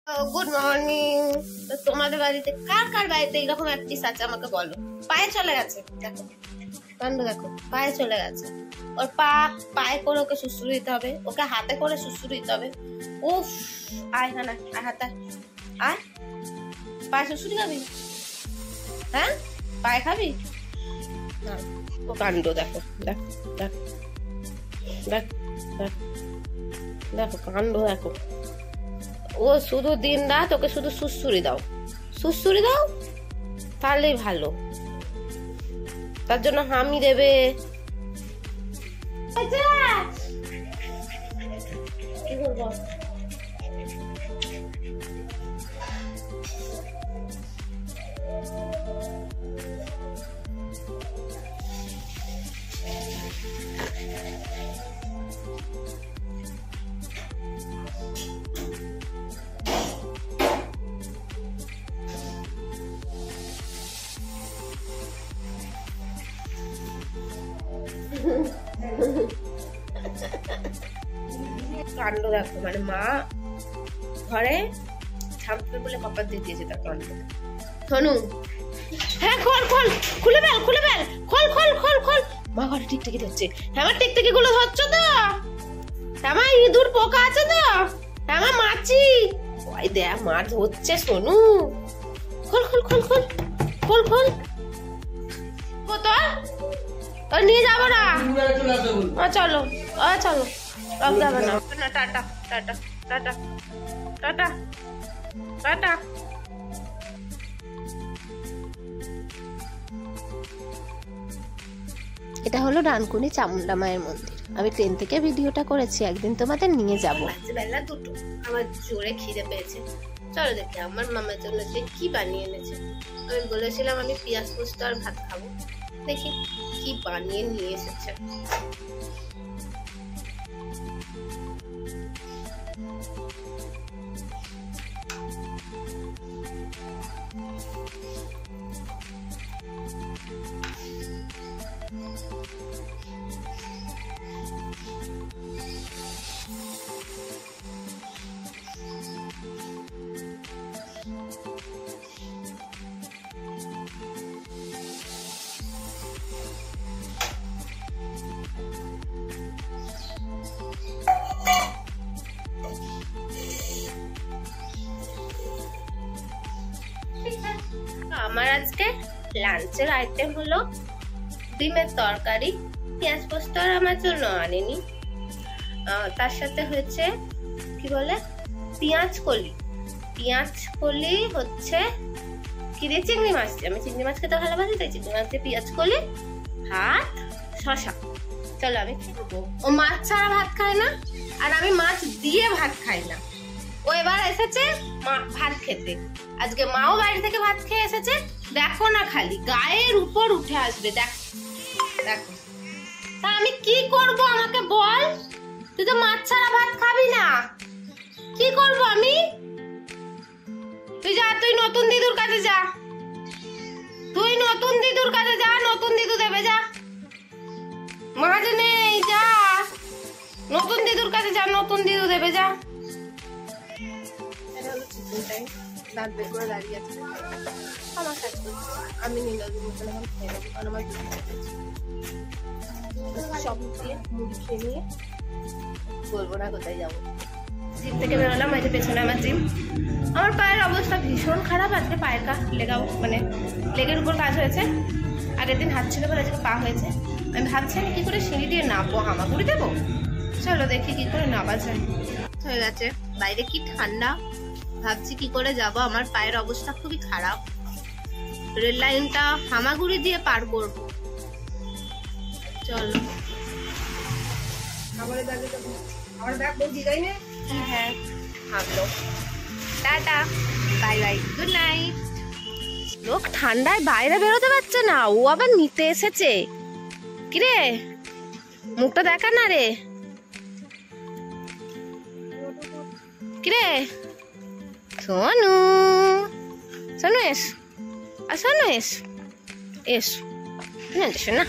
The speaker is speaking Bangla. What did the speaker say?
Good morning. তোমাদের বাড়িতে কার কার বাড়িতে এরকম এক পিস আছে আমাকে বলো। পায়ে চলে গেছে, দেখো কাণ্ড, দেখো পায়ে চলে গেছে। ওর পায়ে করে ওকে সুসুর দিতে হবে, ওকে হাতে করে সুসুর দিতে হবে। উফ, আয় না আয় হাতে আয়, পায়ে সুসুরি খাবি? হ্যাঁ পায়ে খাবি? ও কাণ্ড, দেখো দেখো দেখো দেখো দেখো কাণ্ড, দেখো। ও শুধু দিন রাত ওকে শুধু সুসুরি দাও, সুসুরি দাও, তাহলেই ভালো। তার জন্য হামি দেবে। কি করবো? কাণ্ড দেখো, মানে মা ঘরে ছাপবে বলে কপাল দিয়ে দিয়েছে তার কাণ্ড। ধনু, হ্যাঁ খোল খোল, খুলে ফেল খুলে ফেল, খোল খোল খোল খোল। মা ঘরে টিকটিকি ধরছে। হ্যাঁ আমার টিকটিকি গুলো ধরছো তো? হ্যাঁ ইঁদুর পোকা আছে তো? হ্যাঁ মাছি, ওই দেখ মাছ হচ্ছে। সোনু খোল খোল খোল খোল খোল খোল, তোর নিয়ে যাবো না। চলো চলো, রক যাবে না। Tata tata tata tata tata. এটা হলো ডানকুনি চামুন্ডা মায়ের মন্দির। আমি ট্রেন থেকে ভিডিওটা করেছি, একদিন তোমাদের নিয়ে যাব। বেলা দুটো, আমার জোরে খিদে পেয়েছে। চলো দেখি আমার মামার জন্য যে কি বানিয়ে এনেছে। আমি বলেছিলাম আমি পেঁয়াজ পোস্ত আর ভাত খাবো, দেখি কি বানিয়ে নিয়ে এসেছে। আমার আজকে লাঞ্চের আইটেম হলো ডিমের তরকারি। পেঁয়াজ পোস্ত আর আমার জন্য আনেনি। তার সাথে হচ্ছে কি বলে পেঁয়াজ কলি। পেঁয়াজ কলি হচ্ছে কি দিয়ে চিংড়ি মাছ দিয়ে, আমি চিংড়ি মাছ খেতে ভালোবাসি, তাই চিংড়ি মাছ দিয়ে পেঁয়াজ কলি, ভাত, শশা। চলো আমি খেয়ে। ও মাছ ছাড়া ভাত খায় না, আর আমি মাছ দিয়ে ভাত খাই না। ও এবার এসেছে ভাত খেতে। আজকে মাও বাইরে থেকে ভাত খেয়ে এসেছে। দেখো না খালি গায়ের উপর উঠে আসবে। দেখো দেখো, তা আমি কি করব আমাকে বল? তুই তো মাছ ছাড়া ভাত খাবি না, কি করব আমি? তুই যা, তুই নতুন দিদুর কাছে যা, তুই নতুন দিদুর কাছে যা, নতুন দিদু দেবে। যা, মাঝে নেই, যা নতুন দিদুর কাছে যা, নতুন দিদু দেবে। যা। দাঁত বের করে দাঁড়িয়ে আছে, আমার কাজ করছে। আমি নীলাদের মতন এখন খেয়ে নেবো, কারণ আমার সব দিয়ে মুড়ি খেয়ে নিয়ে বলবো না কোথায় যাবো। জিম থেকে বেরোলাম, এই যে পেছনে আমার জিম। আমার পায়ের অবস্থা ভীষণ খারাপ। আজকে পায়ের মানে লেগের উপর কাজ হয়েছে। আগের দিন হাত ছিল বলে আজকে পা হয়েছে। আমি ভাবছি আমি কি করে সিঁড়ি দিয়ে নামবো, হামাগুড়ি দেবো। চলো দেখি কি করে নামা যায়। হয়ে গেছে, বাইরে কি ঠান্ডা, ভাবছি কি করে যাব। আমার পায়ের অবস্থা খুবই খারাপ। রেল লাইনটা হামাগুড়ি দিয়ে পার করব। চলো হ্যাঁ হামলো। Tata, bye bye, good night. লোক ঠান্ডায় বাইরে বেরোতে পারছে না, ও আবার নিতে এসেছে। কিরে মুখটা দেখা না রে, কিরে Sonu, Sonu S, Sonu S, S না।